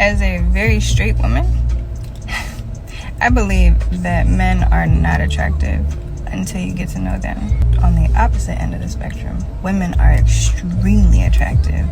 As a very straight woman, I believe that men are not attractive until you get to know them. On the opposite end of the spectrum, women are extremely attractive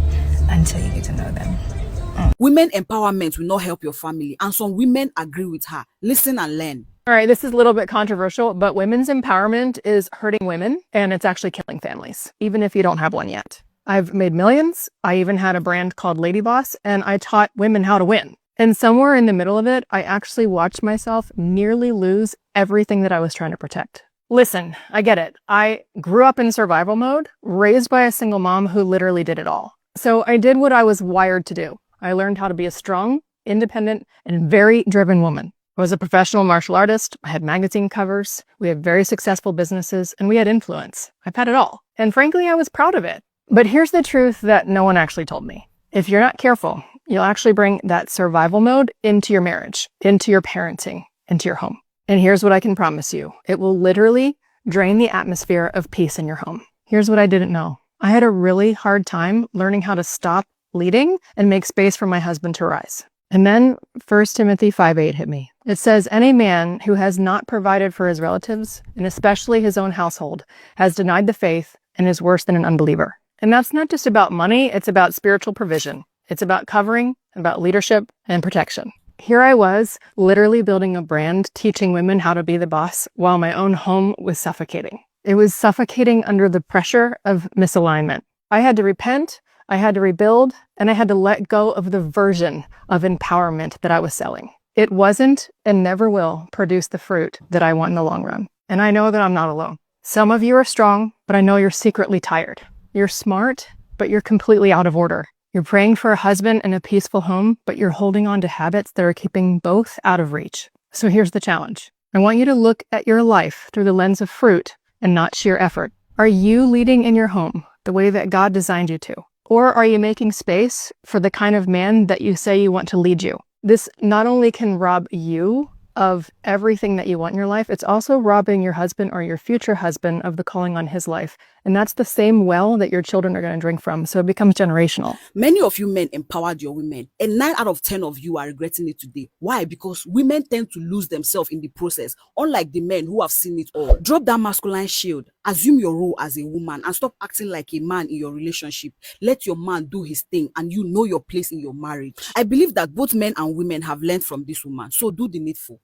until you get to know them. Women empowerment will not help your family, and some women agree with her. Listen and learn. All right, this is a little bit controversial, but women's empowerment is hurting women, and it's actually killing families, even if you don't have one yet. I've made millions. I even had a brand called Lady Boss, and I taught women how to win. And somewhere in the middle of it, I actually watched myself nearly lose everything that I was trying to protect. Listen, I get it. I grew up in survival mode, raised by a single mom who literally did it all. So I did what I was wired to do. I learned how to be a strong, independent, and very driven woman. I was a professional martial artist. I had magazine covers. We had very successful businesses, and we had influence. I've had it all. And frankly, I was proud of it. But here's the truth that no one actually told me. If you're not careful, you'll actually bring that survival mode into your marriage, into your parenting, into your home. And here's what I can promise you. It will literally drain the atmosphere of peace in your home. Here's what I didn't know. I had a really hard time learning how to stop leading and make space for my husband to rise. And then 1 Timothy 5:8 hit me. It says, any man who has not provided for his relatives, and especially his own household, has denied the faith and is worse than an unbeliever. And that's not just about money, it's about spiritual provision. It's about covering, about leadership and protection. Here I was, literally building a brand, teaching women how to be the boss while my own home was suffocating. It was suffocating under the pressure of misalignment. I had to repent, I had to rebuild, and I had to let go of the version of empowerment that I was selling. It wasn't and never will produce the fruit that I want in the long run. And I know that I'm not alone. Some of you are strong, but I know you're secretly tired. You're smart, but you're completely out of order. You're praying for a husband and a peaceful home, but you're holding on to habits that are keeping both out of reach. So here's the challenge. I want you to look at your life through the lens of fruit and not sheer effort. Are you leading in your home the way that God designed you to? Or are you making space for the kind of man that you say you want to lead you? This not only can rob you of everything that you want in your life, it's also robbing your husband or your future husband of the calling on his life. And that's the same well that your children are going to drink from. So it becomes generational. Many of you men empowered your women, and 9 out of 10 of you are regretting it today. Why? Because women tend to lose themselves in the process, unlike the men who have seen it all. Drop that masculine shield, assume your role as a woman, and stop acting like a man in your relationship. Let your man do his thing, and you know your place in your marriage. I believe that both men and women have learned from this woman, so do the needful.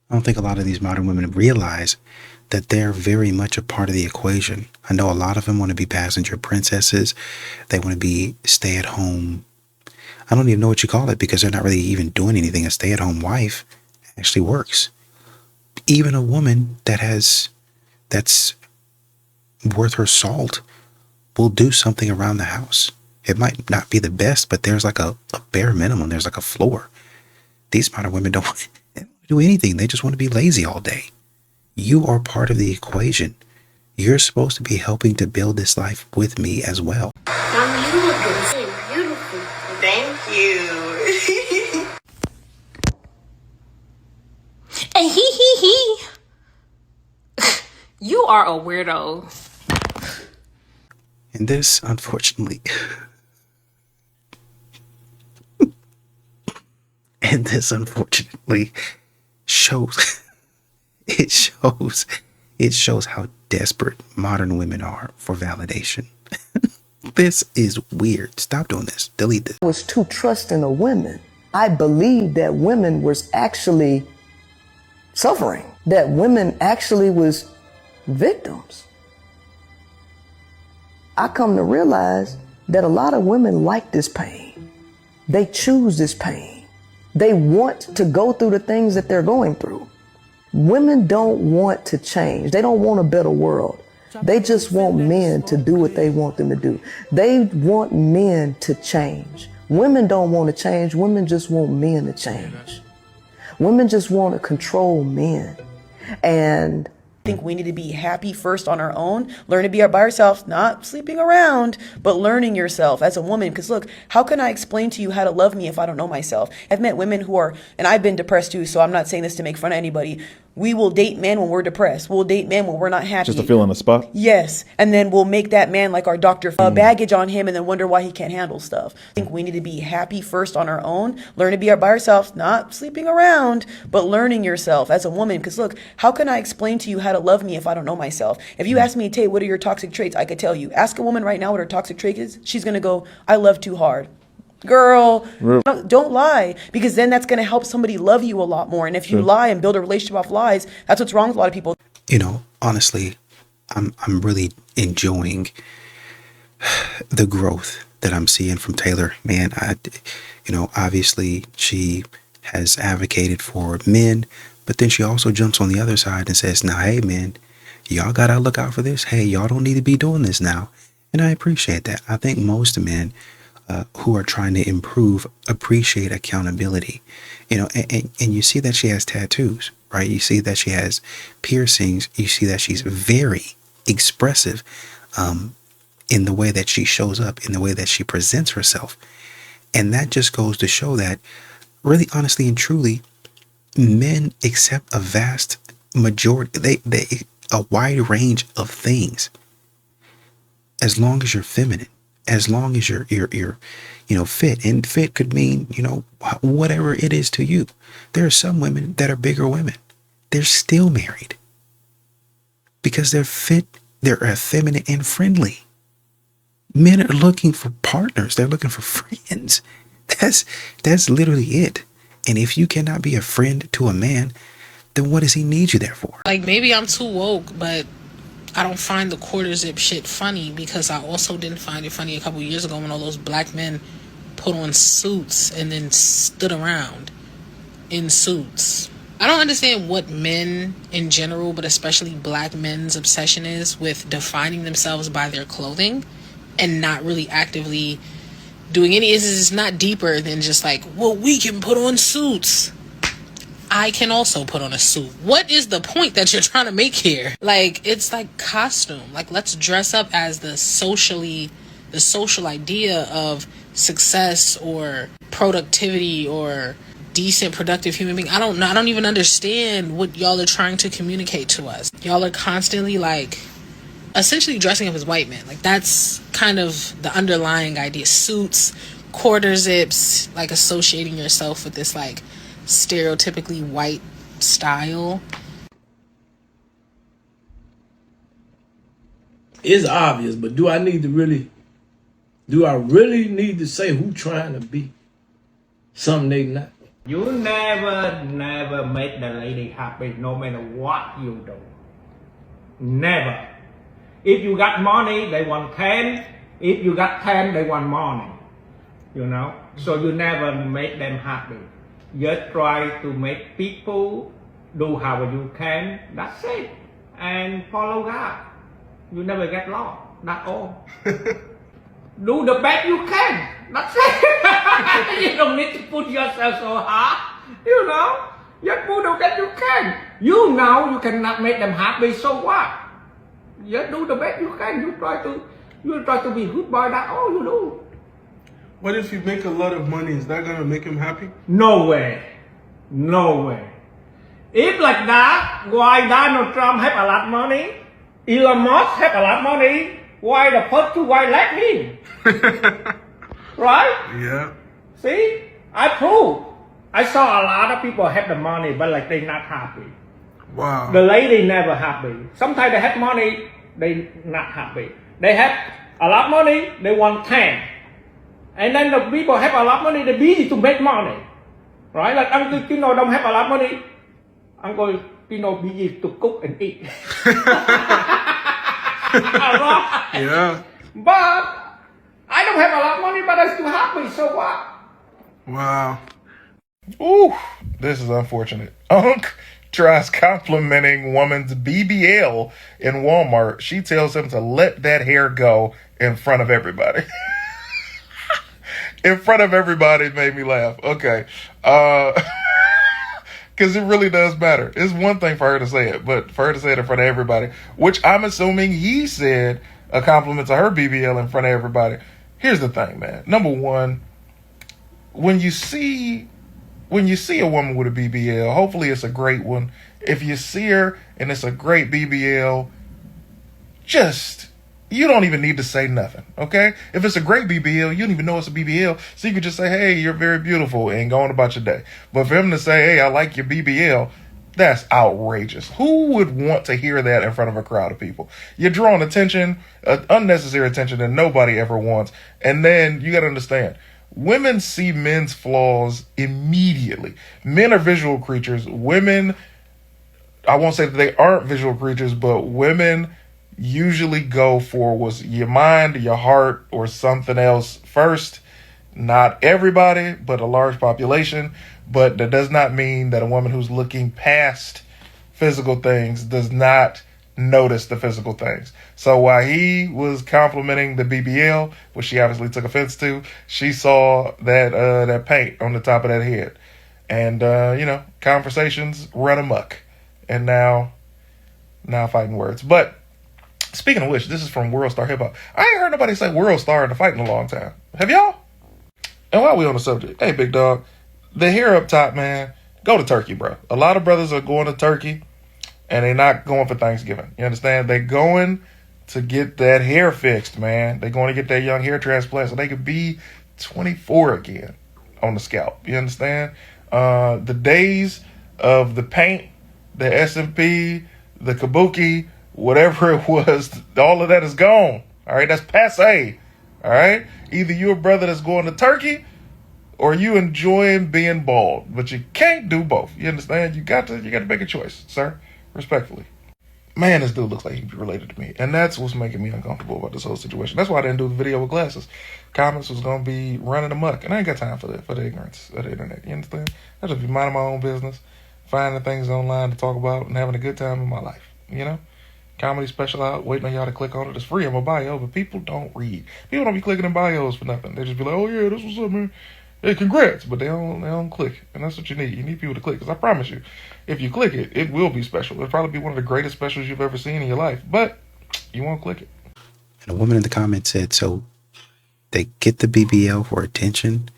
I don't think a lot of these modern women realize that they're very much a part of the equation. I know a lot of them want to be passenger princesses. They want to be stay-at-home. I don't even know what you call it because they're not really even doing anything. A stay-at-home wife actually works. Even a woman that's worth her salt will do something around the house. It might not be the best, but there's like a bare minimum. There's like a floor. These modern women don't want to do anything. They just want to be lazy all day. You are part of the equation. You're supposed to be helping to build this life with me as well. Mom, you look beautiful. Thank you. And he. You are a weirdo. And this, unfortunately, shows how desperate modern women are for validation. This is weird. Stop doing this. Delete this. I was too trusting of women. I believed that women was actually suffering, that women actually was victims. I come to realize that a lot of women like this pain. They choose this pain. They want to go through the things that they're going through. Women don't want to change. They don't want a better world. They just want men to do what they want them to do. They want men to change. Women don't want to change. Women just want men to change. Women just want to control men. And I think we need to be happy first on our own, learn to be by ourselves, not sleeping around, but learning yourself as a woman. Because look, how can I explain to you how to love me if I don't know myself? I've met women who are, and I've been depressed too, so I'm not saying this to make fun of anybody, We will date men when we're depressed. We'll date men when we're not happy. Just to fill in the spot? Yes. And then we'll make that man like our doctor, baggage on him, and then wonder why he can't handle stuff. I think we need to be happy first on our own, learn to be by ourselves, not sleeping around, but learning yourself as a woman. Because look, how can I explain to you how to love me if I don't know myself? If you ask me, Tay, what are your toxic traits? I could tell you. Ask a woman right now what her toxic trait is. She's going to go, I love too hard. Girl, don't lie, because then that's going to help somebody love you a lot more. And if you lie and build a relationship off lies, that's what's wrong with a lot of people. You know, honestly, I'm really enjoying the growth that I'm seeing from Taylor. Man, obviously she has advocated for men, but then she also jumps on the other side and says, now, hey, man, y'all got to look out for this. Hey, y'all don't need to be doing this now. And I appreciate that. I think most men who are trying to improve appreciate accountability, and you see that she has tattoos, right? You see that she has piercings. You see that she's very expressive in the way that she shows up, in the way that she presents herself. And that just goes to show that really, honestly and truly, men accept a vast majority, a wide range of things, as long as you're feminine. As long as you're fit, and fit could mean, whatever it is to you. There are some women that are bigger women. They're still married because they're fit, they're effeminate and friendly. Men are looking for partners. They're looking for friends. That's literally it. And if you cannot be a friend to a man, then what does he need you there for? Like, maybe I'm too woke, but I don't find the quarter zip shit funny, because I also didn't find it funny a couple years ago when all those black men put on suits and then stood around in suits. I don't understand what men in general, but especially black men's obsession is with defining themselves by their clothing and not really actively doing any. It's not deeper than just like, well, we can put on suits. I can also put on a suit. What is the point that you're trying to make here? Like, it's like costume. Like, let's dress up as the social idea of success or productivity or decent, productive human being. I don't know. I don't even understand what y'all are trying to communicate to us. Y'all are constantly like essentially dressing up as white men. Like, that's kind of the underlying idea. Suits, quarter zips, like associating yourself with this like stereotypically white style. It's obvious, but do I really need to say who trying to be something they not? You never make the lady happy no matter what you do. Never. If you got money, they want 10. If you got 10, they want money. So you never make them happy. Just try to make people do however you can. That's it. And follow God. You never get lost. That's all. Do the best you can. That's it. You don't need to put yourself so hard. Just do the best you can. You know you cannot make them happy, so what? Just do the best you can. You try to be good boy. That's all you do. What if you make a lot of money? Is that gonna make him happy? No way. No way. If like that, why Donald Trump have a lot of money? Elon Musk have a lot of money? Why the first two white like him? Right? Yeah. See? I prove. I saw a lot of people have the money, but like they not happy. Wow. The lady never happy. Sometimes they have money, they not happy. They have a lot of money, they want 10. And then the people have a lot of money, they're busy to make money. Right? Like Uncle Tino don't have a lot of money. Uncle Tino busy to cook and eat. Yeah. But I don't have a lot of money, but I'm still happy, so what? Wow. Ooh, this is unfortunate. Unc tries complimenting woman's BBL in Walmart. She tells him to let that hair go in front of everybody. In front of everybody made me laugh. Okay. Because it really does matter. It's one thing for her to say it, but for her to say it in front of everybody, which I'm assuming he said a compliment to her BBL in front of everybody. Here's the thing, man. Number one, when you see when you see a woman with a BBL, hopefully it's a great one. If you see her and it's a great BBL, you don't even need to say nothing, okay? If it's a great BBL, you don't even know it's a BBL, so you could just say, hey, you're very beautiful, and go on about your day. But for him to say, hey, I like your BBL, that's outrageous. Who would want to hear that in front of a crowd of people? You're drawing attention, unnecessary attention that nobody ever wants. And then you got to understand, women see men's flaws immediately. Men are visual creatures. Women, I won't say that they aren't visual creatures, but women usually go for what's your mind, your heart, or something else first. Not everybody, but a large population. But that does not mean that a woman who's looking past physical things does not notice the physical things. So while he was complimenting the BBL, which she obviously took offense to, she saw that paint on the top of that head. And, conversations run amok. And now fighting words. But speaking of which, this is from World Star Hip Hop. I ain't heard nobody say World Star in the fight in a long time. Have y'all? And while we on the subject, hey, big dog, the hair up top, man, go to Turkey, bro. A lot of brothers are going to Turkey, and they're not going for Thanksgiving. You understand? They're going to get that hair fixed, man. They're going to get that young hair transplant so they could be 24 again on the scalp. You understand? The days of the paint, the SMP, the kabuki, whatever it was, all of that is gone. All right? That's passe. All right? Either you're a brother that's going to Turkey or you enjoying being bald, but you can't do both. You understand? You got to make a choice, sir. Respectfully. Man, this dude looks like he'd be related to me, and that's what's making me uncomfortable about this whole situation. That's why I didn't do the video with glasses. Comments was gonna be running amok, and I ain't got time for the ignorance of the internet. You understand? I just be minding my own business, finding things online to talk about, and having a good time in my life. You know? Comedy special out, waiting on y'all to click on it. It's free in my bio, but people don't read. People don't be clicking in bios for nothing. They just be like, oh yeah, this was up, man. Hey, congrats, but they don't click, and that's what you need. You need people to click, because I promise you, if you click it, it will be special. It'll probably be one of the greatest specials you've ever seen in your life, but you won't click it. And a woman in the comments said, so they get the BBL for attention.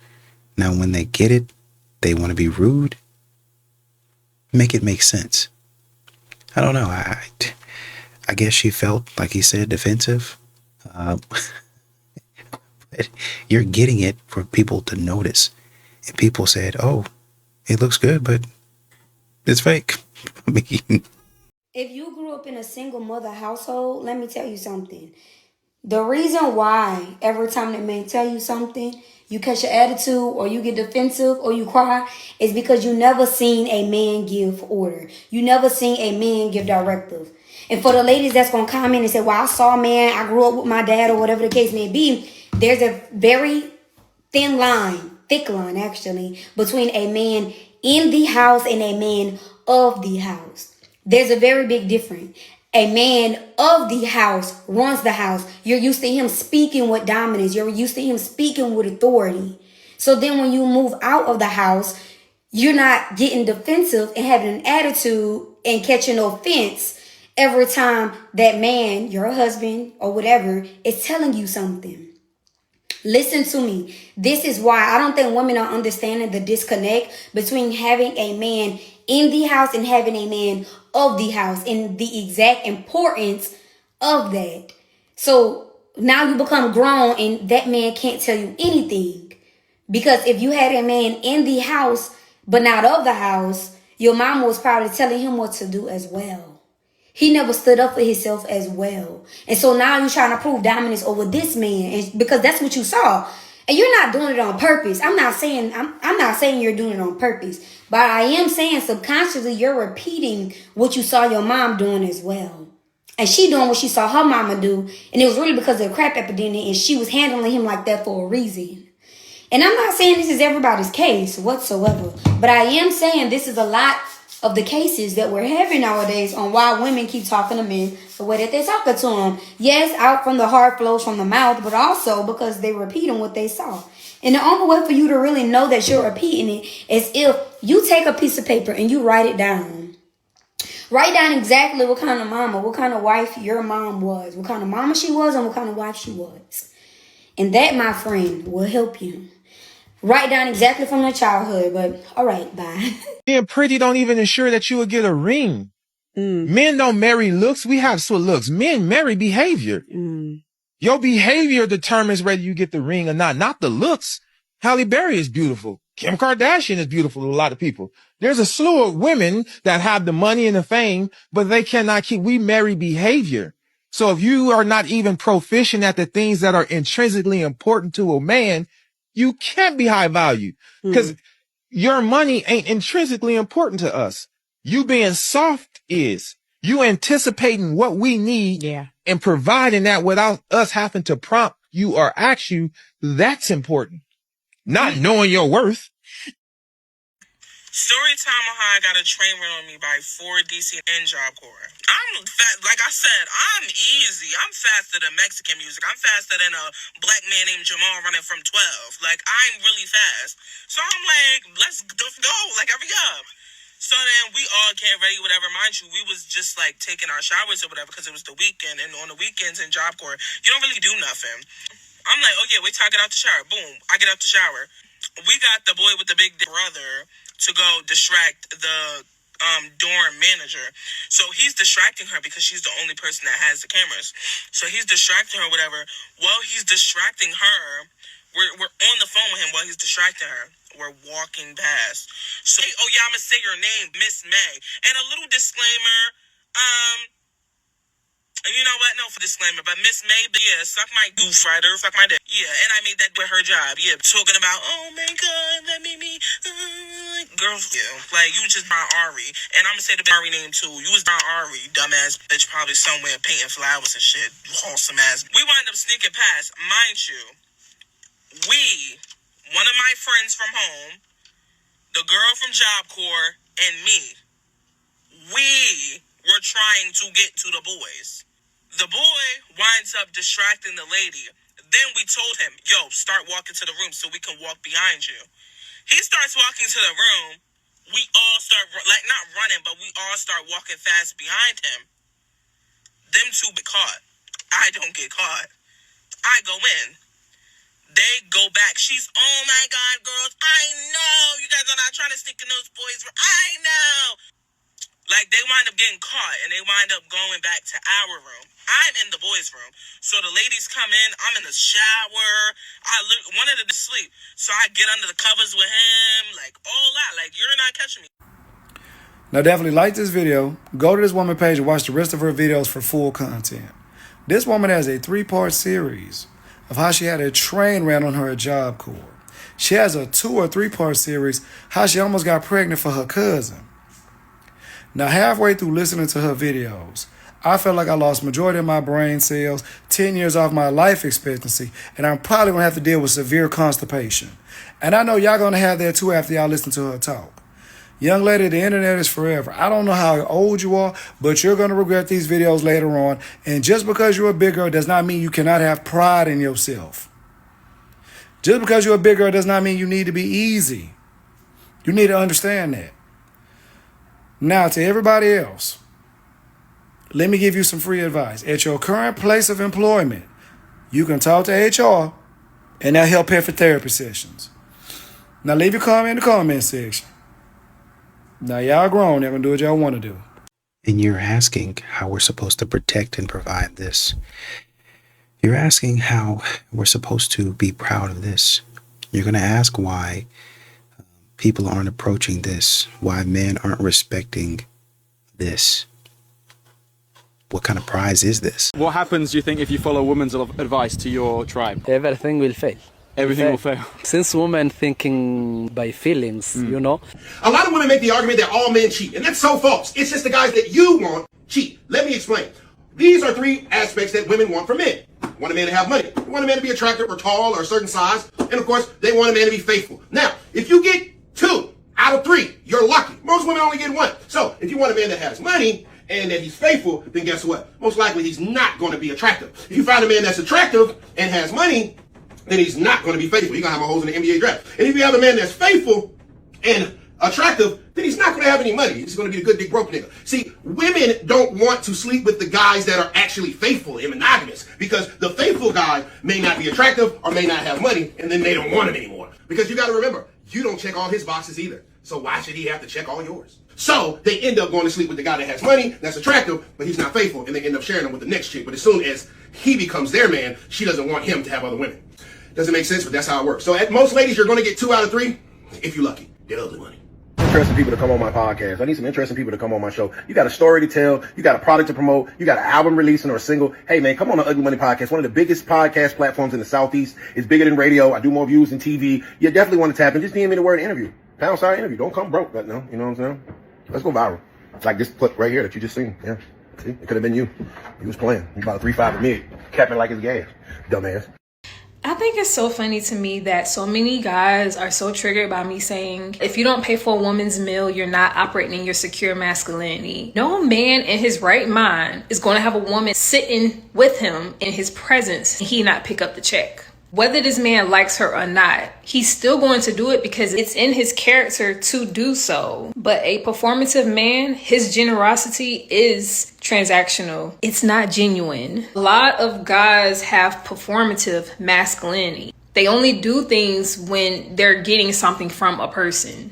Now, when they get it, they want to be rude. Make it make sense. I don't know. I guess she felt, like he said, defensive. You're getting it for people to notice. And people said, oh, it looks good, but it's fake. I mean, if you grew up in a single mother household, let me tell you something. The reason why every time they may tell you something, you catch your attitude or you get defensive or you cry is because you never seen a man give order. You never seen a man give directive. And for the ladies that's going to comment and say, well, I saw a man, I grew up with my dad or whatever the case may be, there's a very thick line actually, between a man in the house and a man of the house. There's a very big difference. A man of the house runs the house. You're used to him speaking with dominance. You're used to him speaking with authority. So then when you move out of the house, you're not getting defensive and having an attitude and catching offense every time that man, your husband or whatever, is telling you something. Listen to me. This is why I don't think women are understanding the disconnect between having a man in the house and having a man of the house and the exact importance of that. So now you become grown and that man can't tell you anything. Because if you had a man in the house but not of the house, your mama was probably telling him what to do as well. He never stood up for himself as well. And so now you're trying to prove dominance over this man, and because that's what you saw. And you're not doing it on purpose. I'm not saying you're doing it on purpose. But I am saying subconsciously you're repeating what you saw your mom doing as well. And she doing what she saw her mama do. And it was really because of the crap epidemic, and she was handling him like that for a reason. And I'm not saying this is everybody's case whatsoever. But I am saying this is a lot of the cases that we're having nowadays on why women keep talking to men the way that they're talking to them. Yes, out from the heart flows from the mouth, but also because they're repeating what they saw. And the only way for you to really know that you're repeating it is if you take a piece of paper and you write it down. Write down exactly what kind of mama, what kind of wife your mom was, what kind of mama she was, and what kind of wife she was. And that, my friend, will help you. write down exactly from their childhood. But all right, bye. Being pretty don't even ensure that you will get a ring. Men don't marry looks. We have sweet looks. Men marry behavior. Your behavior determines whether you get the ring or not the looks. Halle Berry is beautiful. Kim Kardashian is beautiful to a lot of people. There's a slew of women that have the money and the fame, but they cannot keep. We marry behavior. So if you are not even proficient at the things that are intrinsically important to a man, you can't be high value because your money ain't intrinsically important to us. You being soft is. You anticipating what we need and providing that without us having to prompt you or ask you, that's important. Not knowing your worth. Story time on how I got a train run on me by 4 DC and Job Corps. I'm fast, like I said, I'm easy. I'm faster than Mexican music. I'm faster than a black man named Jamal running from 12. Like, I'm really fast. So I'm like, let's go. Like, hurry up. So then we all get ready, whatever. Mind you, we was just like taking our showers or whatever because it was the weekend. And on the weekends in Job Corps, you don't really do nothing. I'm like, oh yeah, wait till I get out the shower. Boom, I get out the shower. We got the boy with the big brother to go distract the dorm manager. So he's distracting her because she's the only person that has the cameras. So he's distracting her, whatever. While he's distracting her, we're on the phone with him while he's distracting her. We're walking past. So, oh yeah, I'm gonna say your name, Miss May. And a little disclaimer, you know what? No, for disclaimer, but Miss May, yeah, suck my goof rider, suck my dick. Yeah, and I made that with her job. Yeah, talking about, oh my God, that made me, girl, yeah, like you just my Ari, and I'm gonna say the Ari name too. You was my Ari, dumbass bitch, probably somewhere painting flowers and shit, wholesome ass. We wind up sneaking past, mind you. One of my friends from home, the girl from Job Corps, and me, we were trying to get to the boys. The boy winds up distracting the lady. Then we told him, yo, start walking to the room so we can walk behind you. He starts walking to the room. We all start, like, not running, but we all start walking fast behind him. Them two get caught. I don't get caught. I go in. They go back. She's, oh my God, girls, I know. You guys are not trying to stick in those boys. I know. Like, they wind up getting caught, and they wind up going back to our room. I'm in the boys' room. So the ladies come in. I'm in the shower. I wanted to sleep. So I get under the covers with him. Like, all that. Like, you're not catching me. Now, definitely like this video. Go to this woman page and watch the rest of her videos for full content. This woman has a 3-part series of how she had a train ran on her at Job Corps. She has a 2 or 3-part series how she almost got pregnant for her cousin. Now, halfway through listening to her videos, I felt like I lost majority of my brain cells, 10 years off my life expectancy, and I'm probably going to have to deal with severe constipation. And I know y'all going to have that too after y'all listen to her talk. Young lady, the internet is forever. I don't know how old you are, but you're going to regret these videos later on. And just because you're a big girl does not mean you cannot have pride in yourself. Just because you're a big girl does not mean you need to be easy. You need to understand that. Now, to everybody else, let me give you some free advice. At your current place of employment, you can talk to HR, and they'll help pay for therapy sessions. Now, leave your comment in the comment section. Now, y'all grown. They're going to do what y'all want to do. And you're asking how we're supposed to protect and provide this. You're asking how we're supposed to be proud of this. You're going to ask why people aren't approaching this, why men aren't respecting this. What kind of prize is this? What happens, do you think, if you follow women's advice to your tribe? Everything will fail. Everything will fail. Since women thinking by feelings, you know. A lot of women make the argument that all men cheat, and that's so false. It's just the guys that you want cheat. Let me explain. These are 3 aspects that women want from men. They want a man to have money. They want a man to be attractive or tall or a certain size. And of course, they want a man to be faithful. Now, if you get 2 out of 3, you're lucky. Most women only get 1. So if you want a man that has money and that he's faithful, then guess what? Most likely he's not going to be attractive. If you find a man that's attractive and has money, then he's not going to be faithful. You're going to have a holes in the NBA draft. And if you have a man that's faithful and attractive, then he's not going to have any money. He's going to be a good, big, broke nigga. See, women don't want to sleep with the guys that are actually faithful and monogamous, because the faithful guy may not be attractive or may not have money, and then they don't want him anymore. Because you got to remember, you don't check all his boxes either. So why should he have to check all yours? So they end up going to sleep with the guy that has money, that's attractive, but he's not faithful, and they end up sharing him with the next chick. But as soon as he becomes their man, she doesn't want him to have other women. Doesn't make sense, but that's how it works. So at most ladies, you're going to get 2 out of 3, if you're lucky. Get ugly money. Interesting people to come on my podcast. I need some interesting people to come on my show. You got a story to tell. You got a product to promote. You got an album releasing or a single. Hey, man, come on the Ugly Money Podcast. One of the biggest podcast platforms in the Southeast. It's bigger than radio. I do more views than TV. You definitely want to tap in. Just DM me the word interview. £1 interview. Don't come broke. No, you know what I'm saying? Let's go viral. It's like this clip right here that you just seen. Yeah. See? It could have been you. You was playing. You about a 3.5 mid. Capping like it's gas. Dumbass. I think it's so funny to me that so many guys are so triggered by me saying, if you don't pay for a woman's meal, you're not operating in your secure masculinity. No man in his right mind is going to have a woman sitting with him in his presence and he not pick up the check. Whether this man likes her or not, he's still going to do it because it's in his character to do so. But a performative man, his generosity is transactional. It's not genuine. A lot of guys have performative masculinity. They only do things when they're getting something from a person.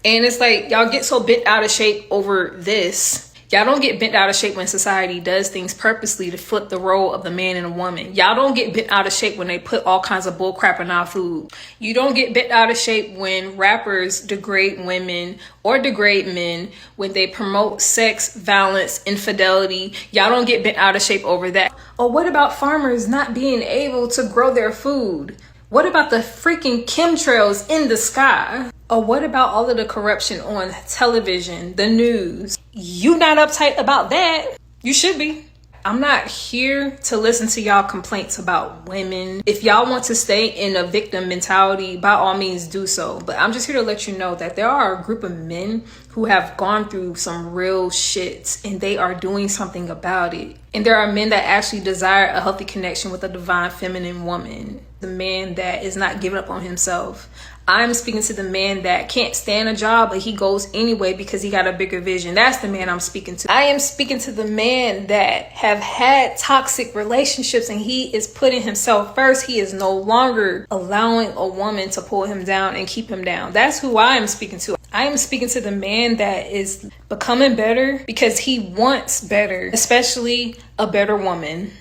And it's like, y'all get so bent out of shape over this. Y'all don't get bent out of shape when society does things purposely to flip the role of the man and a woman. Y'all don't get bent out of shape when they put all kinds of bull crap in our food. You don't get bent out of shape when rappers degrade women or degrade men, when they promote sex, violence, infidelity. Y'all don't get bent out of shape over that. Or what about farmers not being able to grow their food? What about the freaking chemtrails in the sky? Or what about all of the corruption on television, the news? You not uptight about that. You should be. I'm not here to listen to y'all complaints about women. If y'all want to stay in a victim mentality, by all means do so. But I'm just here to let you know that there are a group of men who have gone through some real shit and they are doing something about it. And there are men that actually desire a healthy connection with a divine feminine woman. The man that is not giving up on himself. I'm speaking to the man that can't stand a job, but he goes anyway because he got a bigger vision. That's the man I'm speaking to. I am speaking to the man that have had toxic relationships and he is putting himself first. He is no longer allowing a woman to pull him down and keep him down. That's who I am speaking to. I am speaking to the man that is becoming better because he wants better, especially a better woman.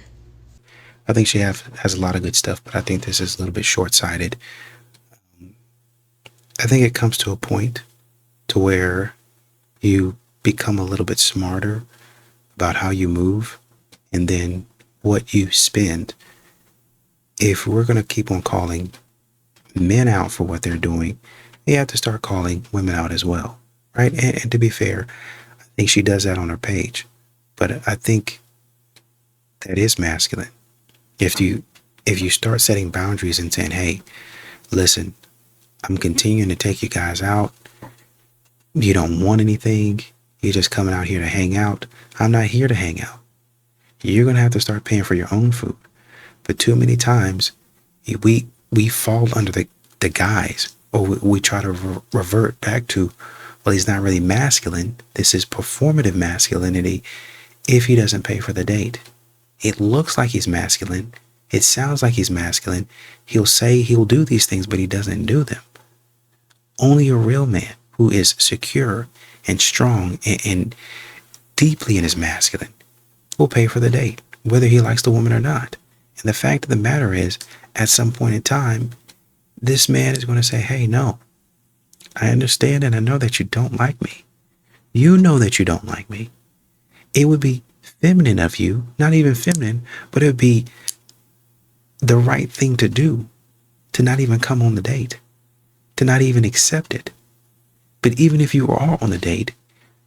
I think she has a lot of good stuff, but I think this is a little bit short-sighted. I think it comes to a point to where you become a little bit smarter about how you move and then what you spend. If we're going to keep on calling men out for what they're doing, you have to start calling women out as well, right? And to be fair, I think she does that on her page, but I think that is masculine. If you start setting boundaries and saying, hey, listen, I'm continuing to take you guys out. You don't want anything. You're just coming out here to hang out. I'm not here to hang out. You're going to have to start paying for your own food. But too many times, we fall under the guise, or we try to revert back to, well, he's not really masculine. This is performative masculinity if he doesn't pay for the date. It looks like he's masculine. It sounds like he's masculine. He'll say he'll do these things, but he doesn't do them. Only a real man who is secure and strong and deeply in his masculine will pay for the date, whether he likes the woman or not. And the fact of the matter is, at some point in time, this man is going to say, hey, no, I understand and I know that you don't like me. You know that you don't like me. It would be feminine of you, not even feminine, but it would be the right thing to do to not even come on the date, to not even accept it. But even if you are on the date,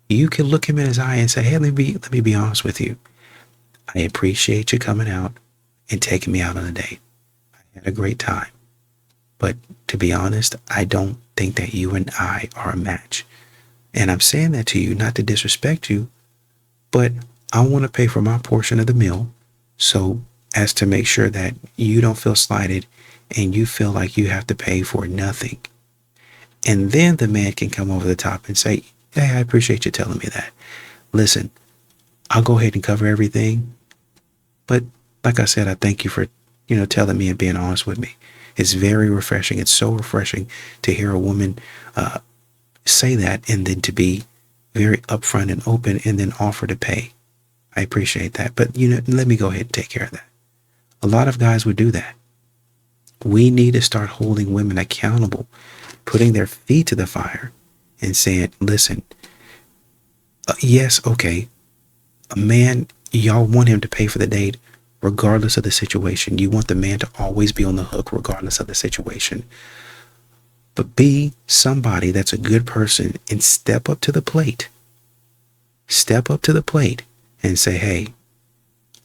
you can look him in his eye and say, hey, let me be honest with you. I appreciate you coming out and taking me out on a date. I had a great time. But to be honest, I don't think that you and I are a match. And I'm saying that to you, not to disrespect you, but I want to pay for my portion of the meal so as to make sure that you don't feel slighted and you feel like you have to pay for nothing. And then the man can come over the top and say, hey, I appreciate you telling me that. Listen, I'll go ahead and cover everything. But like I said, I thank you for, telling me and being honest with me. It's very refreshing. It's so refreshing to hear a woman say that, and then to be very upfront and open and then offer to pay. I appreciate that. But, let me go ahead and take care of that. A lot of guys would do that. We need to start holding women accountable, putting their feet to the fire and saying, listen, yes, okay, a man, y'all want him to pay for the date regardless of the situation. You want the man to always be on the hook regardless of the situation. But be somebody that's a good person and step up to the plate. Step up to the plate and say, hey,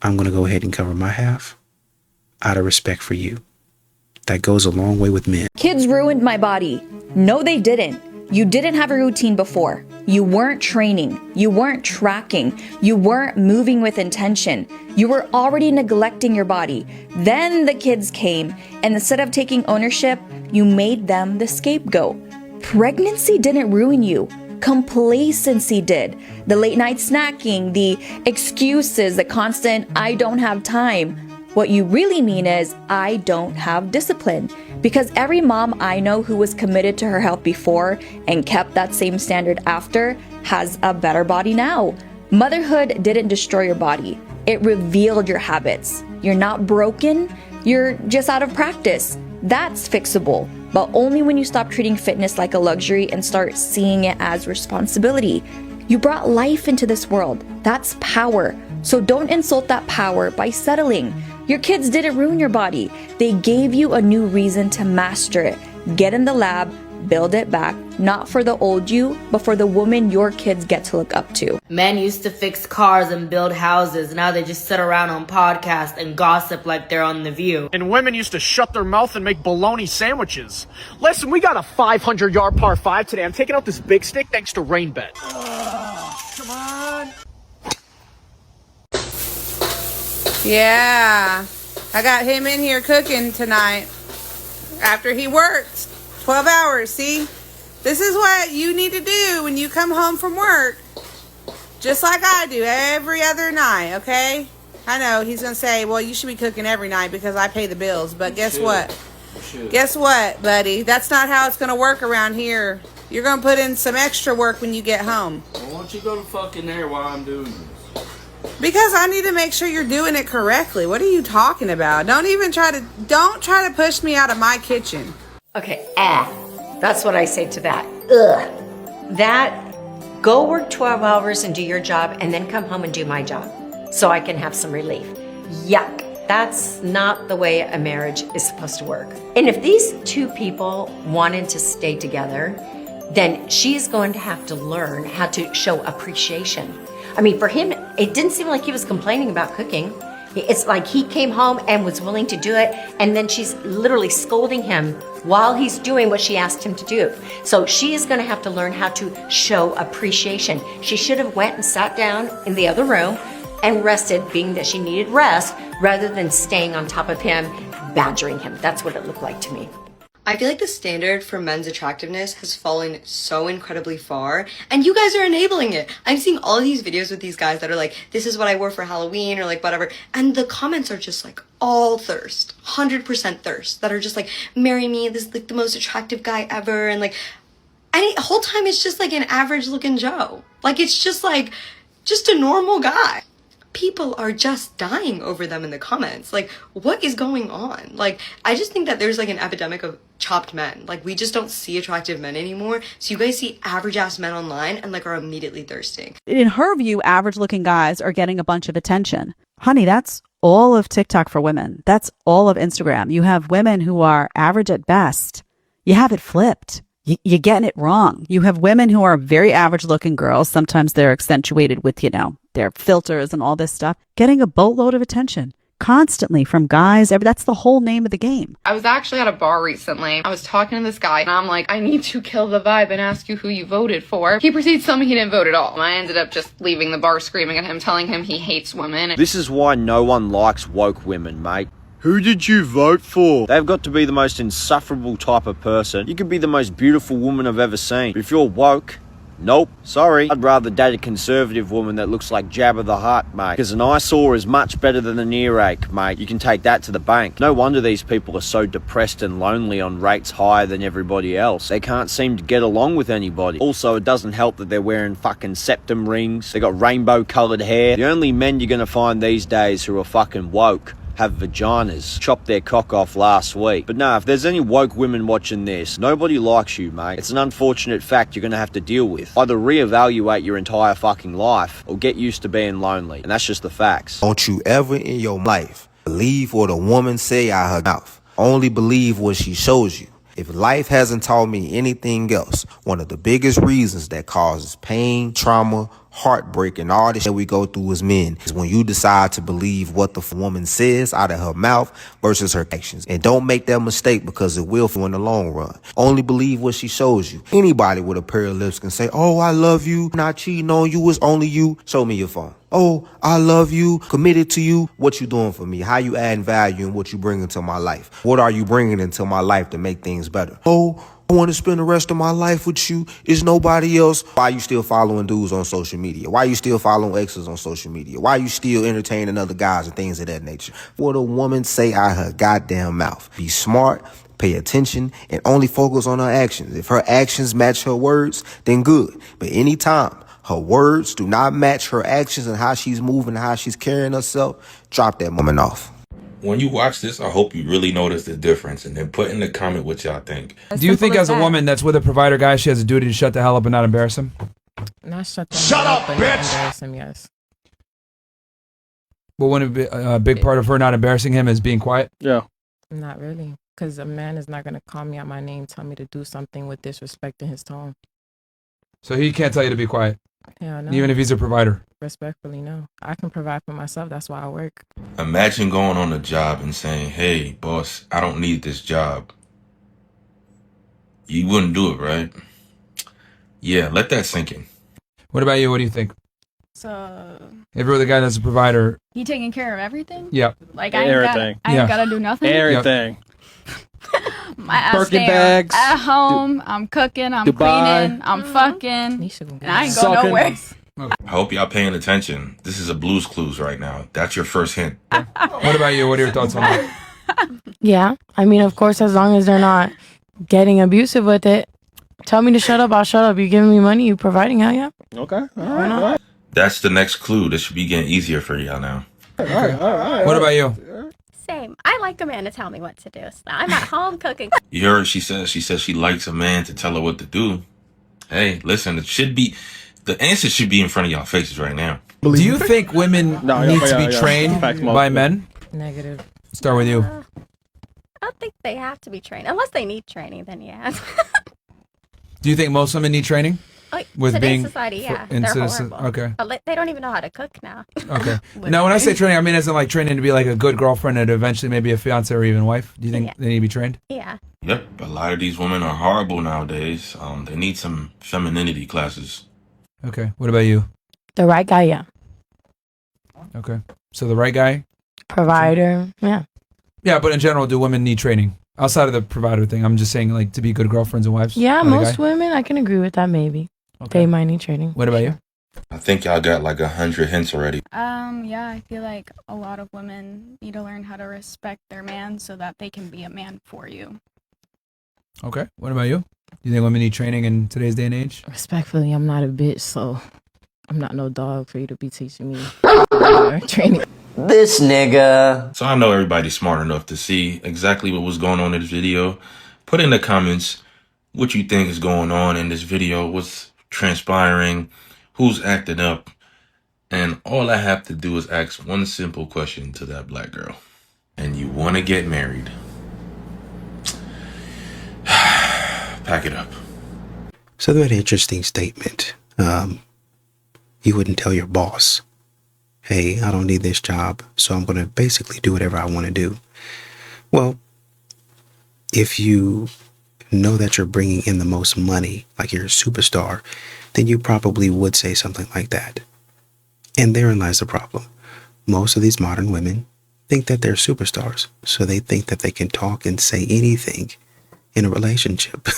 I'm going to go ahead and cover my half out of respect for you. That goes a long way with men. Kids ruined my body. No, they didn't. You didn't have a routine before. You weren't training. You weren't tracking. You weren't moving with intention. You were already neglecting your body. Then the kids came, and instead of taking ownership, you made them the scapegoat. Pregnancy didn't ruin you. Complacency did. The late night snacking, the excuses, the constant, I don't have time. What you really mean is, I don't have discipline. Because every mom I know who was committed to her health before and kept that same standard after has a better body now. Motherhood didn't destroy your body. It revealed your habits. You're not broken, you're just out of practice. That's fixable, but only when you stop treating fitness like a luxury and start seeing it as responsibility. You brought life into this world. That's power. So don't insult that power by settling. Your kids didn't ruin your body. They gave you a new reason to master it. Get in the lab, build it back, not for the old you, but for the woman your kids get to look up to. Men used to fix cars and build houses. Now they just sit around on podcasts and gossip like they're on The View. And women used to shut their mouth and make bologna sandwiches. Listen, we got a 500-yard par 5 today. I'm taking out this big stick thanks to Rainbet. Come on. Yeah, I got him in here cooking tonight after he worked 12 hours. See, this is what you need to do when you come home from work, just like I do every other night, okay? I know he's going to say, well, you should be cooking every night because I pay the bills, but guess what? Guess what, buddy? That's not how it's going to work around here. You're going to put in some extra work when you get home. Well, why don't you go to fucking there while I'm doing this? Because I need to make sure you're doing it correctly. What are you talking about? Don't try to push me out of my kitchen. Okay, that's what I say to that. That, go work 12 hours and do your job and then come home and do my job so I can have some relief. Yuck. That's not the way a marriage is supposed to work. And if these two people wanted to stay together, then she's going to have to learn how to show appreciation. I mean, for him, it didn't seem like he was complaining about cooking. It's like he came home and was willing to do it, and then she's literally scolding him while he's doing what she asked him to do. So she is going to have to learn how to show appreciation. She should have went and sat down in the other room and rested, being that she needed rest, rather than staying on top of him, badgering him. That's what it looked like to me. I feel like the standard for men's attractiveness has fallen so incredibly far, and you guys are enabling it. I'm seeing all these videos with these guys that are like, this is what I wore for Halloween, or like whatever, and the comments are just like all thirst, 100% thirst, that are just like, marry me, this is like the most attractive guy ever, and like, and the whole time it's just like an average looking Joe. Like, it's just like, just a normal guy. People are just dying over them in the comments. Like, what is going on? Like, I just think that there's like an epidemic of chopped men. Like, we just don't see attractive men anymore. So you guys see average ass men online and like are immediately thirsting. In her view, average looking guys are getting a bunch of attention. Honey, that's all of TikTok for women. That's all of Instagram. You have women who are average at best. You have it flipped. You're getting it wrong. You have women who are very average looking girls. Sometimes they're accentuated with, their filters and all this stuff, getting a boatload of attention constantly from guys. That's the whole name of the game. I was actually at a bar recently. I was talking to this guy and I'm like, I need to kill the vibe and ask you who you voted for. He proceeds to tell me he didn't vote at all. I ended up just leaving the bar screaming at him, telling him he hates women. This is why no one likes woke women, mate. Who did you vote for? They've got to be the most insufferable type of person. You could be the most beautiful woman I've ever seen, but if you're woke, nope, sorry. I'd rather date a conservative woman that looks like Jabba the Hutt, mate. Because an eyesore is much better than an earache, mate. You can take that to the bank. No wonder these people are so depressed and lonely on rates higher than everybody else. They can't seem to get along with anybody. Also, it doesn't help that they're wearing fucking septum rings. They got rainbow coloured hair. The only men you're gonna find these days who are fucking woke have vaginas. Chopped their cock off last week. But nah, if there's any woke women watching this, nobody likes you, mate. It's an unfortunate fact you're gonna have to deal with. Either reevaluate your entire fucking life or get used to being lonely. And that's just the facts. Don't you ever in your life believe what a woman say out her mouth. Only believe what she shows you. If life hasn't taught me anything else, one of the biggest reasons that causes pain, trauma, heartbreak, and all the shit we go through as men is when you decide to believe what the woman says out of her mouth versus her actions. And don't make that mistake because it will in the long run. Only believe what she shows you. Anybody with a pair of lips can say, oh, I love you, not cheating on you, it's only you. Show me your phone. Oh, I love you, committed to you. What you doing for me? How you adding value and what you bring into my life? What are you bringing into my life to make things better? Oh, I want to spend the rest of my life with you. Is nobody else? Why you still following dudes on social media? Why you still following exes on social media? Why you still entertaining other guys and things of that nature? What a woman say out her goddamn mouth. Be smart, pay attention, and only focus on her actions. If her actions match her words, then good. But anytime her words do not match her actions and how she's moving, how she's carrying herself, drop that woman off. When you watch this, I hope you really notice the difference and then put in the comment what y'all think. Do you think as a woman that's with a provider guy, she has a duty to shut the hell up and not embarrass him? Not shut the hell up, and not embarrass him, yes. But wouldn't it be a big part of her not embarrassing him is being quiet? Yeah. Not really. Because a man is not going to call me out my name, tell me to do something with disrespect in his tone. So he can't tell you to be quiet? Yeah, no. Even if he's a provider? Respectfully, no. I can provide for myself. That's why I work. Imagine going on a job and saying, hey, boss, I don't need this job. You wouldn't do it, right? Yeah, let that sink in. What about you? What do you think? So If you're the guy that's a provider. he taking care of everything? Yep. Like I ain't gotta do nothing? Everything. I Birkin stay bags. at home, I'm cooking, I'm Dubai. cleaning, I'm fucking, and I ain't going Sucking. nowhere. I hope y'all paying attention. This is a Blue's Clues right now. That's your first hint. What about you? What are your thoughts on that? Yeah. I mean, of course, as long as they're not getting abusive with it. Tell me to shut up, I'll shut up. You giving me money, you providing, hell yeah. Okay. All Why not? That's the next clue. This should be getting easier for y'all now. All right. What about you? Same. I like a man to tell me what to do. So I'm at home cooking. You heard she says she likes a man to tell her what to do. Hey, listen, the answer should be in front of y'all faces right now. Do you think women need to be trained by men? Negative. Start with you. I don't think they have to be trained. Unless they need training, then yeah. Do you think most women need training? With Today's being society, yeah. in They're citizen- horrible. okay. But they don't even know how to cook now. Okay. Now, when I say training, I mean as in like training to be like a good girlfriend and eventually maybe a fiance or even wife. Do you think they need to be trained? Yeah. Yep, a lot of these women are horrible nowadays. They need some femininity classes. Okay. What about you? The right guy, yeah. Okay. So the right guy? Provider, yeah. Yeah, but in general, do women need training? Outside of the provider thing, I'm just saying like to be good girlfriends and wives? Yeah, by the most guy? women, I can agree with that maybe. Okay. They might need training. What about you? I think y'all got like 100 hints already. Yeah, I feel like a lot of women need to learn how to respect their man so that they can be a man for you. Okay. What about you? Do you think women need training in today's day and age? Respectfully, I'm not a bitch, so I'm not no dog for you to be teaching me training. This nigga. So I know everybody's smart enough to see exactly what was going on in this video. Put in the comments what you think is going on in this video, what's transpiring, who's acting up. And all I have to do is ask one simple question to that black girl. And you want to get married. Pack it up. So they had an interesting statement. You wouldn't tell your boss, hey, I don't need this job, so I'm going to basically do whatever I want to do. Well, if you know that you're bringing in the most money, like you're a superstar, then you probably would say something like that. And therein lies the problem. Most of these modern women think that they're superstars. So they think that they can talk and say anything in a relationship.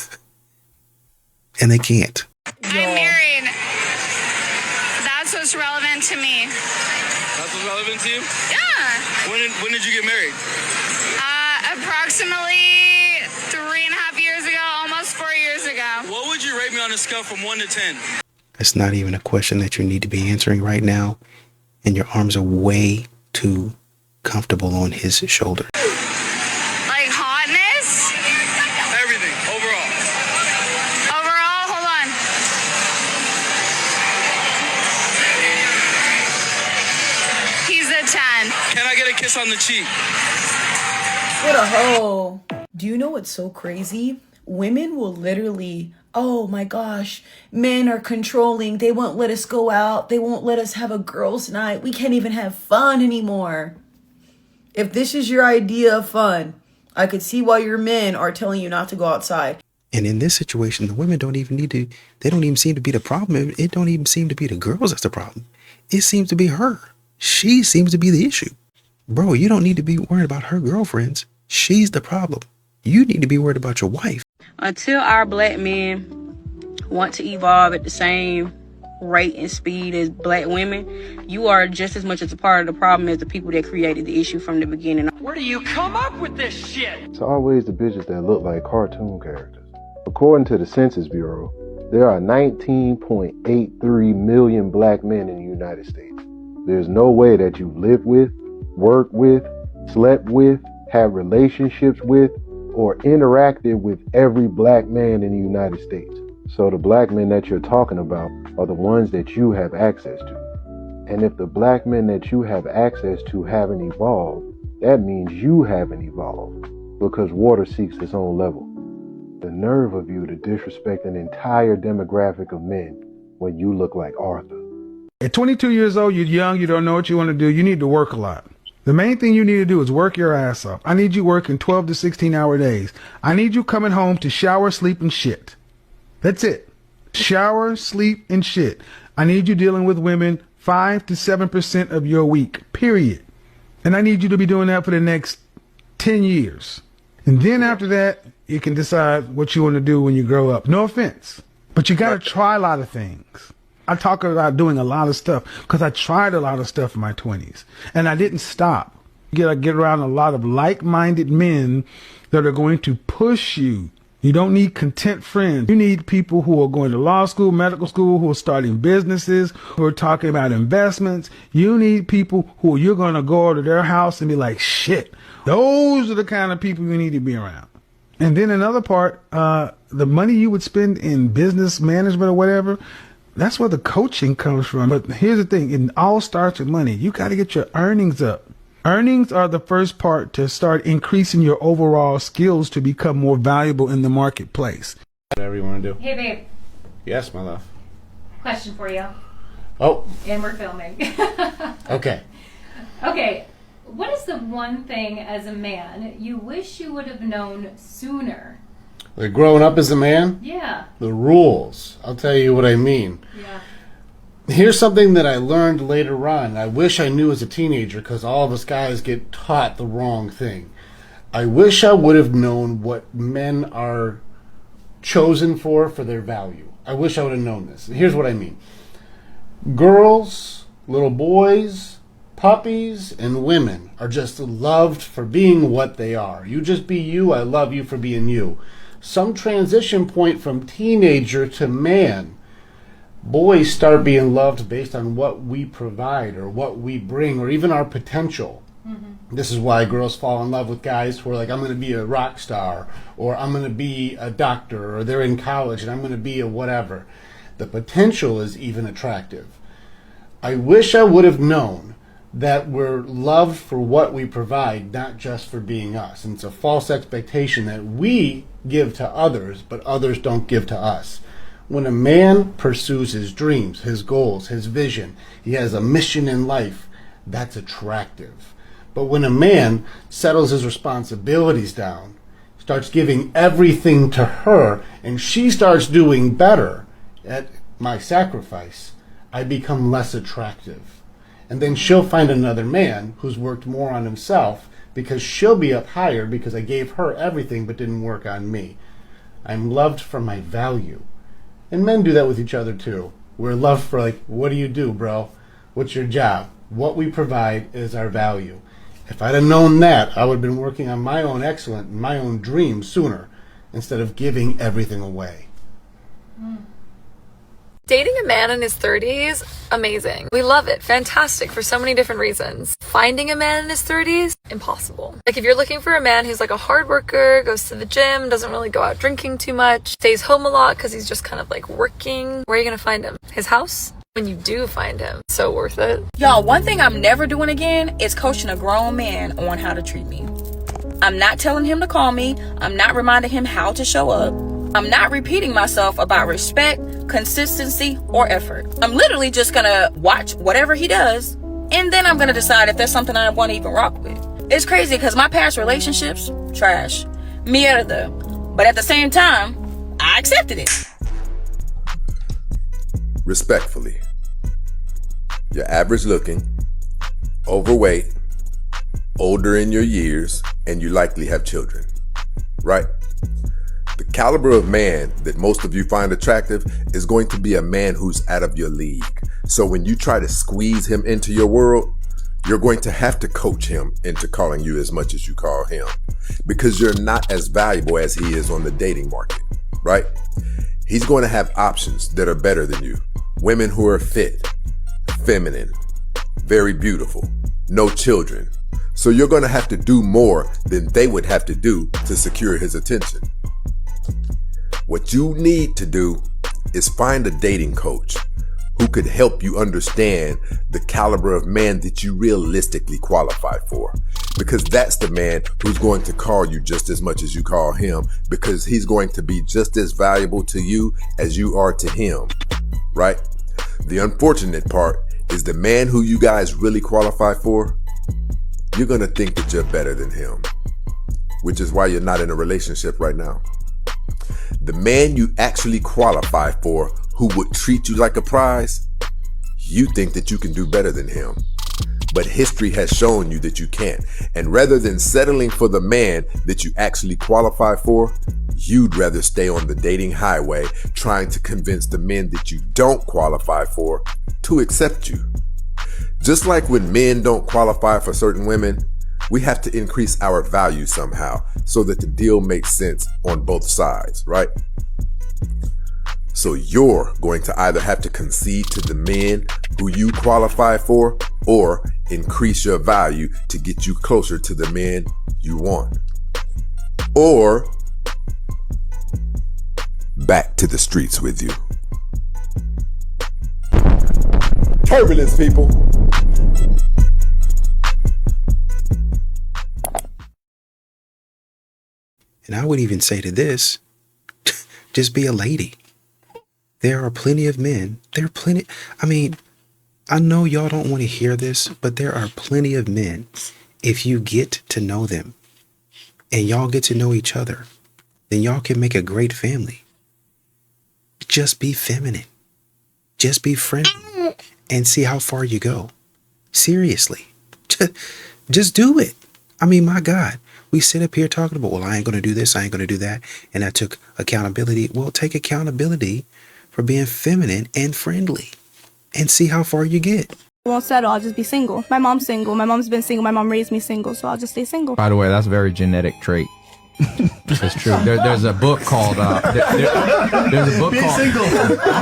And they can't. I'm married. That's what's relevant to me. That's what's relevant to you? Yeah. When did you get married? Approximately 3.5 years ago, almost 4 years ago. What would you rate me on a scale from 1 to 10? It's not even a question that you need to be answering right now. And your arms are way too comfortable on his shoulder. Like hotness? Everything, overall. Overall, hold on. He's a 10. Can I get a kiss on the cheek? What a hoe. Do you know what's so crazy? Women will literally, oh my gosh, men are controlling. They won't let us go out. They won't let us have a girls' night. We can't even have fun anymore. If this is your idea of fun, I could see why your men are telling you not to go outside. And in this situation, the women don't even need to, they don't even seem to be the problem. It don't even seem to be the girls that's the problem. It seems to be her. She seems to be the issue. Bro, you don't need to be worried about her girlfriends. She's the problem. You need to be worried about your wife. Until our black men want to evolve at the same rate and speed as black women, you are just as much as a part of the problem as the people that created the issue from the beginning. Where do you come up with this shit? It's always the bitches that look like cartoon characters. According to the Census Bureau, there are 19.83 million black men in the United States. There's no way that you've lived with, worked with, slept with, had relationships with, or interacted with every black man in the United States. So the black men that you're talking about are the ones that you have access to. And if the black men that you have access to haven't evolved, that means you haven't evolved, because water seeks its own level. The nerve of you to disrespect an entire demographic of men when you look like Arthur. At 22 years old, you're young, you don't know what you want to do, you need to work a lot. The main thing you need to do is work your ass off. I need you working 12 to 16-hour days. I need you coming home to shower, sleep, and shit. That's it. Shower, sleep, and shit. I need you dealing with women 5 to 7% of your week, period. And I need you to be doing that for the next 10 years. And then after that, you can decide what you want to do when you grow up. No offense, but you got to try a lot of things. I talk about doing a lot of stuff because I tried a lot of stuff in my 20s and I didn't stop. I get around a lot of like-minded men that are going to push you. You don't need content friends. You need people who are going to law school, medical school, who are starting businesses, who are talking about investments. You need people who you're going to go to their house and be like, shit, those are the kind of people you need to be around. And then another part, the money you would spend in business management or whatever, that's where the coaching comes from. But here's the thing, it all starts with money. You got to get your earnings up. Earnings are the first part to start increasing your overall skills to become more valuable in the marketplace. Whatever you want to do. Hey, babe. Yes, my love. Question for you. Oh. And we're filming. Okay. Okay. What is the one thing as a man you wish you would have known sooner? Like growing up as a man? Yeah. The rules. I'll tell you what I mean. Yeah. Here's something that I learned later on. I wish I knew as a teenager, because all of us guys get taught the wrong thing. I wish I would have known what men are chosen for their value. I wish I would have known this. Here's what I mean. Girls, little boys, puppies, and women are just loved for being what they are. You just be you. I love you for being you. Some transition point from teenager to man, boys start being loved based on what we provide or what we bring or even our potential. Mm-hmm. This is why girls fall in love with guys who are like, I'm going to be a rock star, or I'm going to be a doctor, or they're in college and I'm going to be a whatever. The potential is even attractive. I wish I would have known that we're loved for what we provide, not just for being us. And it's a false expectation that we give to others, but others don't give to us. When a man pursues his dreams, his goals, his vision, he has a mission in life, that's attractive. But when a man settles his responsibilities down, starts giving everything to her, and she starts doing better at my sacrifice, I become less attractive. And then she'll find another man who's worked more on himself because she'll be up higher because I gave her everything but didn't work on me. I'm loved for my value. And men do that with each other too. We're loved for, like, what do you do, bro? What's your job? What we provide is our value. If I'd have known that, I would have been working on my own excellence and my own dreams sooner instead of giving everything away. Dating a man in his 30s, amazing. We love it. Fantastic for so many different reasons. Finding a man in his 30s, impossible. Like, if you're looking for a man who's like a hard worker, goes to the gym, doesn't really go out drinking too much, stays home a lot because he's just kind of like working, where are you going to find him? His house? When you do find him, so worth it. Y'all, one thing I'm never doing again is coaching a grown man on how to treat me. I'm not telling him to call me. I'm not reminding him how to show up. I'm not repeating myself about respect, consistency, or effort. I'm literally just gonna watch whatever he does, and then I'm gonna decide if there's something I want to even rock with. It's crazy because my past relationships, trash. Mierda. But at the same time, I accepted it. Respectfully, you're average looking, overweight, older in your years, and you likely have children, right? The caliber of man that most of you find attractive is going to be a man who's out of your league. So when you try to squeeze him into your world, you're going to have to coach him into calling you as much as you call him, because you're not as valuable as he is on the dating market, right? He's going to have options that are better than you. Women who are fit, feminine, very beautiful, no children. So you're going to have to do more than they would have to do to secure his attention. What you need to do is find a dating coach who could help you understand the caliber of man that you realistically qualify for. Because that's the man who's going to call you just as much as you call him, because he's going to be just as valuable to you as you are to him, right? The unfortunate part is the man who you guys really qualify for, you're going to think that you're better than him, which is why you're not in a relationship right now. The man you actually qualify for, who would treat you like a prize, you think that you can do better than him. But history has shown you that you can't. And rather than settling for the man that you actually qualify for, you'd rather stay on the dating highway trying to convince the men that you don't qualify for to accept you. Just like when men don't qualify for certain women, we have to increase our value somehow so that the deal makes sense on both sides, right? So you're going to either have to concede to the men who you qualify for, or increase your value to get you closer to the men you want. Or back to the streets with you. Turbulence, people. And I would even say to this, just be a lady. There are plenty of men. I know y'all don't want to hear this, but there are plenty of men. If you get to know them and y'all get to know each other, then y'all can make a great family. Just be feminine. Just be friendly and see how far you go. Seriously. Just do it. My God. We sit up here talking about, well, I ain't going to do this, I ain't going to do that. And I took accountability. Well, take accountability for being feminine and friendly and see how far you get. I won't settle. I'll just be single. My mom's single. My mom's been single. My mom raised me single, so I'll just stay single. By the way, that's a very genetic trait. It's true. There's a book called. There's a book called. Single.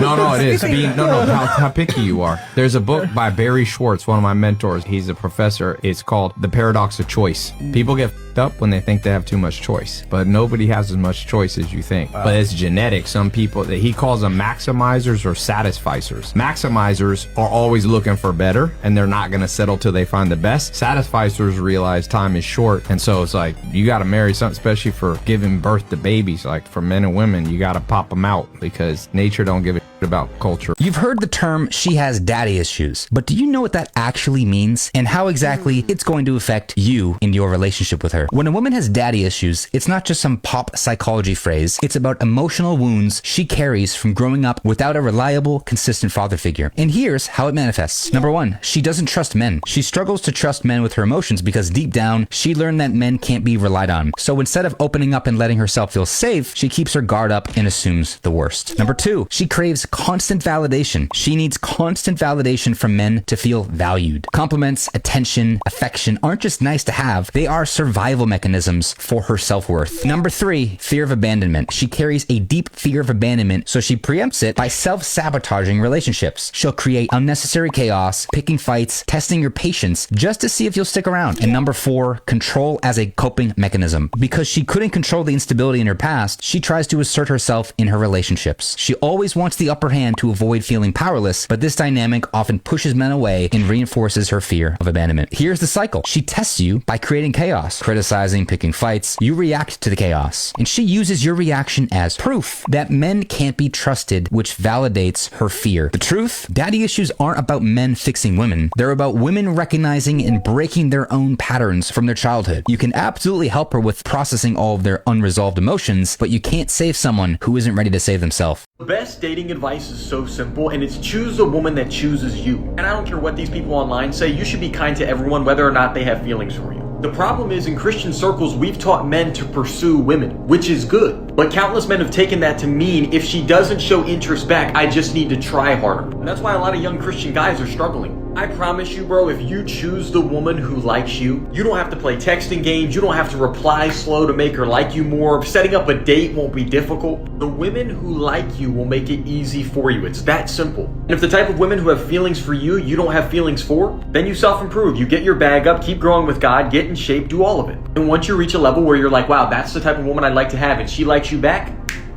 No, it is. How picky you are. There's a book by Barry Schwartz, one of my mentors. He's a professor. It's called The Paradox of Choice. People get f***ed up when they think they have too much choice, but nobody has as much choice as you think. But it's genetic. Some people, he calls them maximizers or satisficers. Maximizers are always looking for better, and they're not going to settle till they find the best. Satisficers realize time is short, and so it's like you got to marry something, especially for giving birth to babies. Like for men and women, you got to pop them out because nature don't give a about culture. You've heard the term "she has daddy issues," but do you know what that actually means and how exactly it's going to affect you in your relationship with her? When a woman has daddy issues, it's not just some pop psychology phrase. It's about emotional wounds she carries from growing up without a reliable, consistent father figure. And here's how it manifests. Number one, she doesn't trust men. She struggles to trust men with her emotions because deep down, she learned that men can't be relied on. So instead of opening up and letting herself feel safe, she keeps her guard up and assumes the worst. Number two, she craves constant validation. She needs constant validation from men to feel valued. Compliments, attention, affection aren't just nice to have, they are survival mechanisms for her self-worth. Number three, fear of abandonment. She carries a deep fear of abandonment, so she preempts it by self-sabotaging relationships. She'll create unnecessary chaos, picking fights, testing your patience just to see if you'll stick around. And number four, control as a coping mechanism. Because she couldn't control the instability in her past, she tries to assert herself in her relationships. She always wants the upper hand to avoid feeling powerless, but this dynamic often pushes men away and reinforces her fear of abandonment. Here's the cycle. She tests you by creating chaos, criticizing, picking fights. You react to the chaos, and she uses your reaction as proof that men can't be trusted, which validates her fear. The truth? Daddy issues aren't about men fixing women. They're about women recognizing and breaking their own patterns from their childhood. You can absolutely help her with processing all of their unresolved emotions, but you can't save someone who isn't ready to save themselves. The best dating advice is so simple, and it's choose a woman that chooses you. And I don't care what these people online say, you should be kind to everyone whether or not they have feelings for you. The problem is, in Christian circles, we've taught men to pursue women, which is good. But countless men have taken that to mean, if she doesn't show interest back, I just need to try harder. And that's why a lot of young Christian guys are struggling. I promise you, bro, if you choose the woman who likes you, you don't have to play texting games, you don't have to reply slow to make her like you more. Setting up a date won't be difficult. The women who like you will make it easy for you. It's that simple. And if the type of women who have feelings for you, you don't have feelings for, then you self-improve. You get your bag up, keep growing with God, get in shape, do all of it. And once you reach a level where you're like, wow, that's the type of woman I'd like to have, and she likes you back,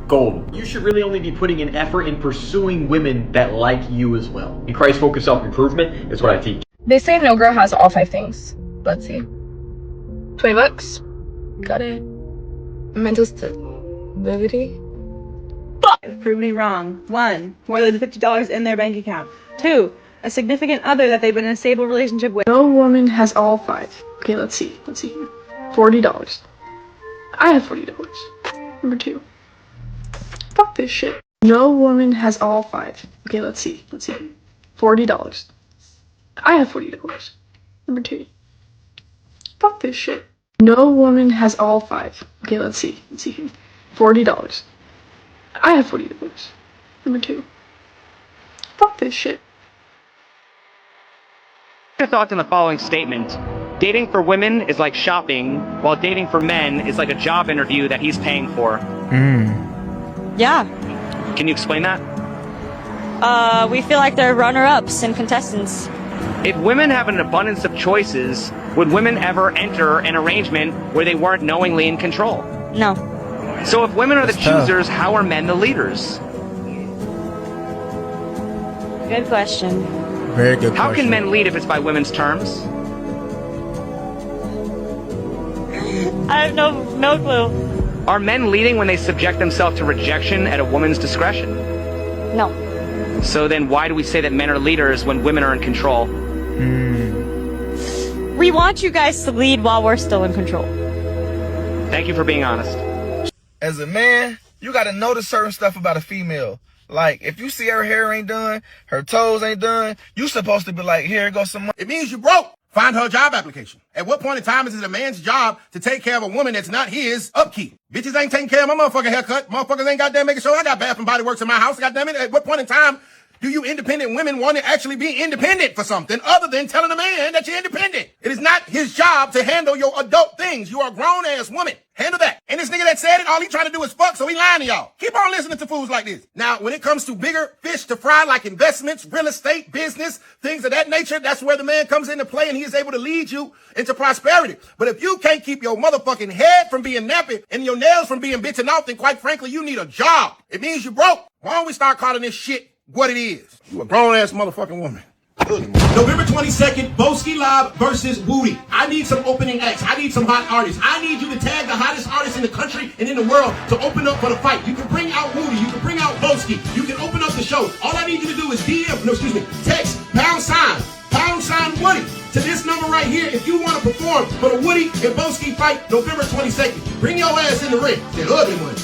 gold. You should really only be putting an effort in pursuing women that like you as well. And Christ-focused self-improvement is what I teach. They say no girl has all 5 things. Let's see. $20. Got it. Mental stability. Prove me wrong. 1, more than $50 in their bank account. 2, a significant other that they've been in a stable relationship with. No woman has all 5. Okay, let's see. Let's see here. $40. I have $40. Number 2. Fuck this shit. No woman has all 5. Okay, let's see. Let's see. $40. I have $40. Number 2. Fuck this shit. No woman has all 5. Okay, let's see. Let's see here. $40. I have $40. Number 2. Fuck this shit. Your thoughts on the following statement. Dating for women is like shopping, while dating for men is like a job interview that he's paying for. Yeah. Can you explain that? We feel like they're runner-ups and contestants. If women have an abundance of choices, would women ever enter an arrangement where they weren't knowingly in control? No. So if women are the choosers, how are men the leaders? Good question. Very good question. How can men lead if it's by women's terms? I have no clue. Are men leading when they subject themselves to rejection at a woman's discretion? No. So then why do we say that men are leaders when women are in control? We want you guys to lead while we're still in control. Thank you for being honest. As a man, you gotta notice certain stuff about a female. Like, if you see her hair ain't done, her toes ain't done, you supposed to be like, here goes some money. It means you broke. Find her a job application. At what point in time is it a man's job to take care of a woman that's not his upkeep? Bitches ain't taking care of my motherfucking haircut. Motherfuckers ain't goddamn making sure I got Bath and Body Works in my house. Goddamn it. At what point in time do you independent women want to actually be independent for something other than telling a man that you're independent? It is not his job to handle your adult things. You are a grown-ass woman. Handle that. And this nigga that said it, all he trying to do is fuck, so he lying to y'all. Keep on listening to fools like this. Now, when it comes to bigger fish to fry, like investments, real estate, business, things of that nature, that's where the man comes into play and he is able to lead you into prosperity. But if you can't keep your motherfucking head from being nappy and your nails from being bitten off, then quite frankly, you need a job. It means you broke. Why don't we start calling this shit what it is? You a grown-ass motherfucking woman. November 22nd, Boski Live versus Woody. I need some opening acts. I need some hot artists. I need you to tag the hottest artists in the country and in the world to open up for the fight. You can bring out Woody. You can bring out Boski. You can open up the the show. All I need you to do is text #, Woody to this number right here if you want to perform for the Woody and Boski fight November 22nd. Bring your ass in the ring. That ugly one.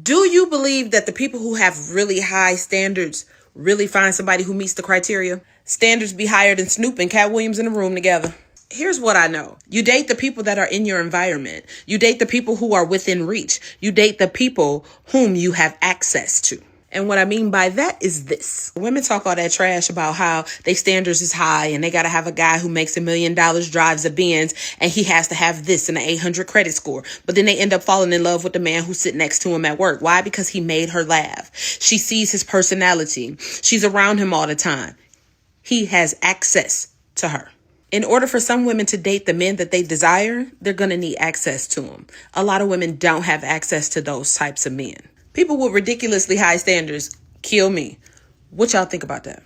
Do you believe that the people who have really high standards really find somebody who meets the criteria? Standards be higher than Snoop and Cat Williams in a room together. Here's what I know. You date the people that are in your environment. You date the people who are within reach. You date the people whom you have access to. And what I mean by that is this. Women talk all that trash about how their standards is high and they got to have a guy who makes $1 million, drives a Benz, and he has to have this and an 800 credit score. But then they end up falling in love with the man who sit next to him at work. Why? Because he made her laugh. She sees his personality. She's around him all the time. He has access to her. In order for some women to date the men that they desire, they're going to need access to them. A lot of women don't have access to those types of men. People with ridiculously high standards kill me. What y'all think about that?